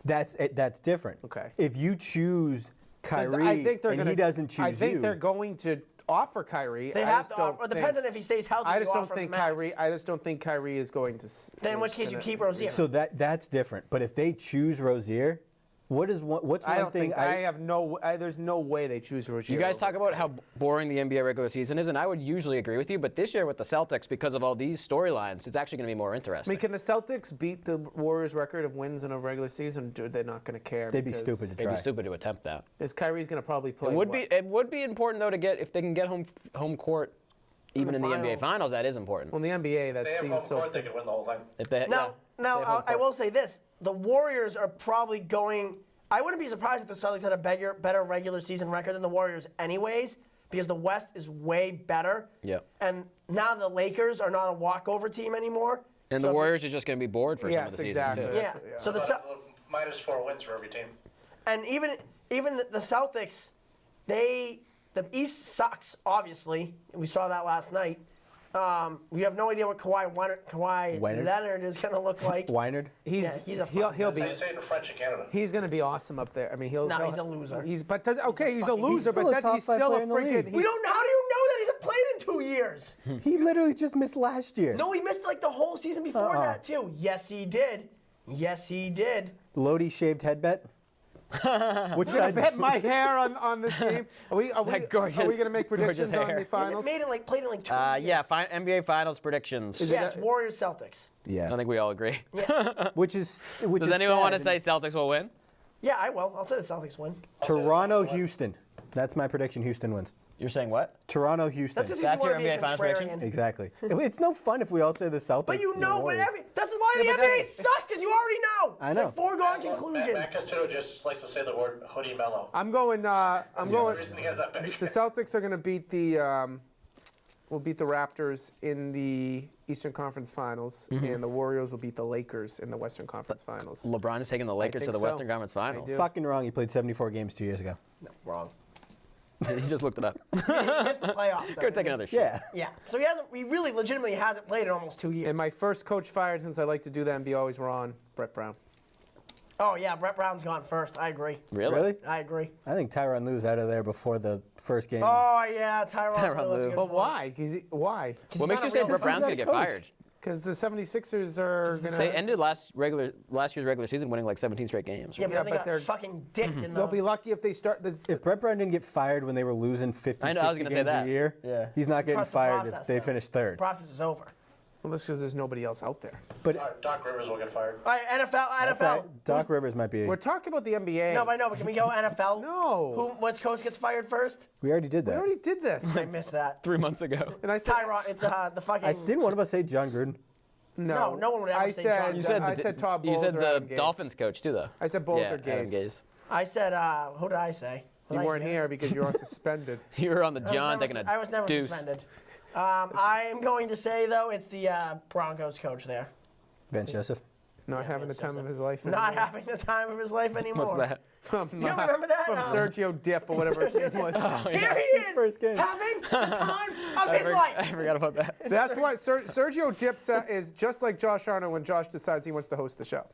That's different. Okay. If you choose 'Cause Kyrie I think they're and gonna, he doesn't choose I think you, they're going to offer Kyrie. They I have just to. don't Or depends think- on if he stays healthy. I you just don't offer think the max. Kyrie. I just don't think Kyrie is going to. Then in which is case you gonna- keep Rozier. so that's different. But if they choose Rozier, what's I one don't thing think. I have no. There's no way they choose Rozier. You guys over talk about how boring the NBA regular season is, and I would usually agree with you, but this year with the Celtics, because of all these storylines, it's actually going to be more I interesting. mean, can the Celtics beat the Warriors' record of wins in a regular season? Or they're not going to care. They'd be because stupid to They'd try. be stupid to attempt that. Is Kyrie's going to probably play? It would be important though to get if they can get home court, even the in the NBA finals. Finals. That is important. Well, in the NBA, that They have seems home so. court, they could win the whole thing. If they, Now, they have home I court. will say this: the Warriors are probably going. I wouldn't be surprised if the Celtics had a better regular season record than the Warriors, anyways, because the West is way better. Yep. And now the Lakers are not a walkover team anymore. And So the if- Warriors are just going to be bored for some of Yes, the season exactly. too. Yeah. That's- yeah. So the -4 wins for every team. and even the Celtics, the East sucks. Obviously, we saw that last night. We have no idea what Kawhi Leonard? Leonard is going to look like. Weinard? Yeah, he's a he'll fucking- be. That's how you say it in French in Canada. He's going to be awesome up there. I mean, he'll. No, he'll- he's a loser. He's a loser, fucking- but He's he's still a still top a five player in freaking. the league. We don't. How do you know that he's played in 2 years. He literally just missed last year. No, he missed like the whole season before that too. Yes, he did. Yes, he did. Lodi shaved head bet. Which Should I side? bet my hair on this game? Are we gorgeous- going to make predictions gorgeous on hair. the Is it finals? Played in like 2 years. Yeah, NBA Finals predictions. Yeah, it's Warriors Celtics. Yeah. I think we all agree. Which is Does anyone want to say Celtics will win? Yeah, I will. I'll say the Celtics win. Toronto, Houston? That's my prediction. Houston wins. You're saying what? Toronto, Houston. That's just That's you your wanna be NBA Finals prediction? contrarian. Exactly. It's no fun if we all say the Celtics. But you and know, the but Warriors. that's why the but then- NBA sucks, because you already know. I It's know. a foregone conclusion. Matt Castudo just likes to say the word hoodie mellow. I'm going. That's the only reason he has that pick. The Celtics are going to beat will beat the Raptors in the Eastern Conference Finals, and the Warriors will beat the Lakers in the Western Conference Finals. LeBron is taking the Lakers to think the so. Western Conference Finals. do. Fucking wrong. He played 74 games 2 years ago. No, wrong. He just looked it up. He missed the playoffs. Go take another shit. Yeah. Yeah. So he really legitimately hasn't played in almost 2 years. And my first coach fired, since I like to do that and be always wrong, Brett Brown. Oh yeah, Brett Brown's gone first. I agree. Really? I agree. I think Tyronn Lue's out of there before the first game. Oh yeah, Tyronn Tyronn Lue. that's a Lue. good But point. why? Why? What makes you say Brett Brown's going to get coach. fired? Because the 76ers are going They to... ended last year's regular season winning like 17 straight games. Yeah, but Yeah, they but got they're- fucking dicked in They'll the. be lucky if they start... If Brett Brown didn't get fired when they were losing 50, I know, I was 60 gonna say games that. a year, Yeah. he's not getting Trust the fired if process, they though. finish The third. process is over. Well, that's because there's nobody else out there. But Doc Rivers will get fired. All right, NFL. Doc Rivers might be. We're talking about the NBA. No, but I know. But can we go NFL? No. Which coach gets fired first? We already did We that. already did this. I missed that. 3 months ago. And I said... Tyrod. It's the fucking. Didn't one of us say John Gruden? No, no one would ever I say said, John. You said I said Todd Bowles You said or the Adam Gase. Dolphins coach too, though. I said Bowles yeah, or Gase. Adam Gase. I said. Who did I say? Was You I weren't here because you are suspended. You were on the I was John never taking I was never deuce. suspended. I am going to say though, it's the Broncos coach there. Vance Joseph. Not having the it's time just of his life Not anymore. having the time of his life anymore. What's that? From, You don't remember that? From No. Sergio Dip or whatever his name was. Here he is, First game. having the time of his I life. forgot about that. That's why Sergio Dip is just like Josh Arno when Josh decides he wants to host the show.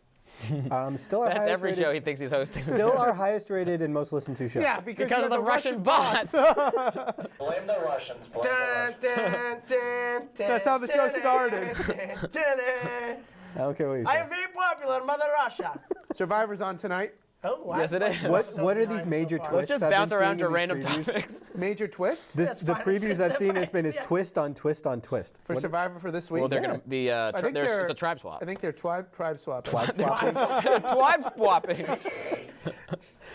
Still our That's highest every rated, show he thinks he's hosting. Still our highest rated and most listened to show. Yeah, because because you of had the Russian bots. Blame the Russians. Blame the Dun, Russians. dun, dun, dun, That's how the show dun, started. dun, dun, dun. I don't care what you I say. am very popular in Mother Russia. Survivor's on tonight. Oh, wow. Yes, it is. What are these major far. twists? Let's just I've been bounce around seeing to in these random previews? topics. Major twist The fine. previews I've seen has been is Yeah. twist on twist on twist. for Survivor for this week. Well, they're Yeah. going to be. I think It's a tribe swap. I think they're tribe swapping. Tribe swapping.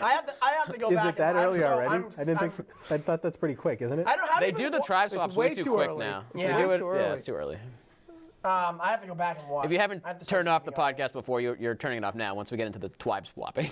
I have to go Is back. it that and- I'm early so- already? I'm- I didn't I'm- think. I thought that's pretty quick, isn't it? I don't have They do the tribe swaps way way too too quick early. now. It's They way do it- too Yeah, early. it's too early. I have to go back and watch. If you haven't I have to start turned off the keeping up. podcast before, you're turning it off now. Once we get into the tribe swapping.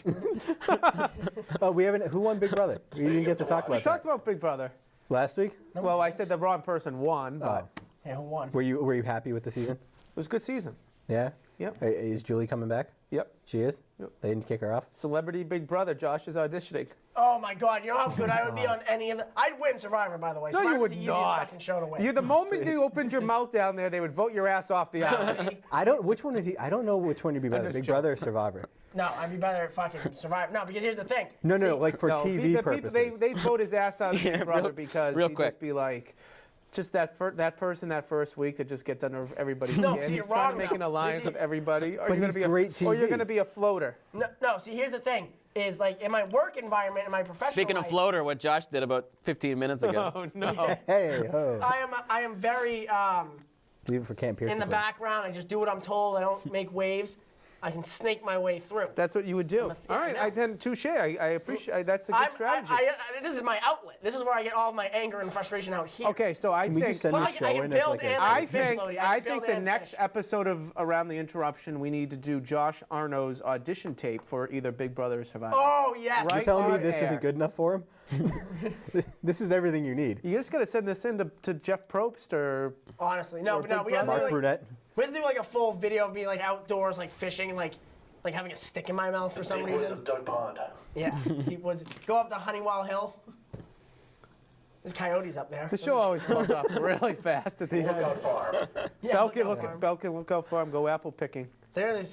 Oh, we haven't. Who won Big Brother? We didn't get to talk We about talked that about Big Brother. last week. Well, I said the wrong person won, but Oh. Yeah, who won? Were you happy with the season? it was a good season. Yeah. Yep. Is Julie coming back? Yep. She is. Yep. They didn't kick her off. Celebrity Big Brother. Josh is auditioning. Oh my God! You know how good I would be on any of the. I'd win Survivor, by the way. No, you Survivor's would the easiest not. fucking show to win. You, the moment you opened your mouth down there, they would vote your ass off the island. I don't. Which one would he? I don't know which one would be better, just Big joking. Brother or Survivor. No, I'd be better at fucking Survivor. No, because here's the thing. No, like for No, TV the people, purposes. they'd vote his ass out of Yeah, Big Brother real- because real he'd quick. just be like, just that person that first week that just gets under everybody's No, skin. see, He's you're trying wrong to make now. an alliance You with see- everybody. Or But you're he's gonna be great Or you're TV. going to be a floater. No. See, here's the thing. Is like in my work environment, in my professional Speaking of life, floater, what Josh did about 15 minutes ago. Oh, no. Hey, ho. I am very Leave it for Camp Pierce. in the to play. background. I just do what I'm told. I don't make waves. I can snake my way through. That's what you would do. Yeah, All right, I know. then touche. I appreciate. That's a good strategy. This is my outlet. This is where I get all of my anger and frustration out here. Okay, so I Can we think. just send Well, this I show can in as build like and a? I fish think loading. I can the build and next fish. episode of Around the Interruption, we need to do Josh Arno's audition tape for either Big Brother or Survivor. Oh yes. Right? You're telling me on this air. isn't good enough for him? This is everything you need. You just got to send this in to Jeff Probst or Honestly, no, Or but no. Big We have to Mark do like, Brunette. we have to do like a full video of me like outdoors, like fishing, and like having a stick in my mouth for some Deep woods reason. of Doug Pond. Yeah, deep woods. Go up to Honeywell Hill. There's coyotes up there. the show always falls off really fast at the end. Lookout Farm. Yeah, Belkin, look out farm, go apple picking. They're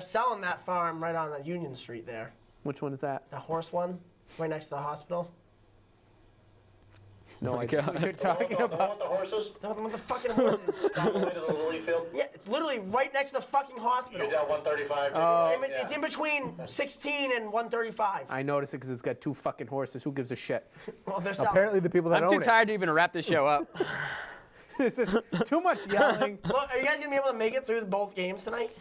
selling that farm right on Union Street there. Which one is that? The horse one, right next to the hospital. No idea what you're talking The one about. with the horses? The motherfucking horses. It's on the way to the Lily Field? Yeah, it's literally right next to the fucking hospital. You're down 135. It's in between 16 and 135. I noticed it because it's got 2 fucking horses. Who gives a shit? Well, they're selling. Apparently, the people that I'm own too it. tired to even wrap this show up. This is too much yelling. Well, are you guys gonna be able to make it through both games tonight?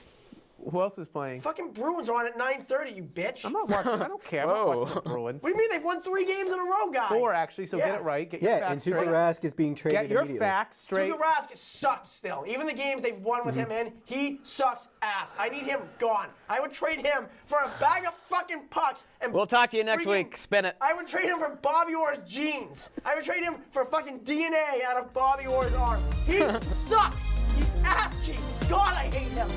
Who else is playing? Fucking Bruins are on at 9:30, you bitch. I'm not watching. I don't care. I'm not Whoa. watching the Bruins. What do you mean they've won 3 games in a row, guys? 4 actually. So Yeah. get it right. Get your Yeah, facts and straight. Tuukka Rask is being traded Get your immediately. facts straight. Tuukka Rask sucks still. Even the games they've won with him in, he sucks ass. I need him gone. I would trade him for a bag of fucking pucks. And We'll talk to you next freaking- week. Spin it. I would trade him for Bobby Orr's jeans. I would trade him for fucking DNA out of Bobby Orr's arm. He sucks. He's ass cheeks. God, I hate him.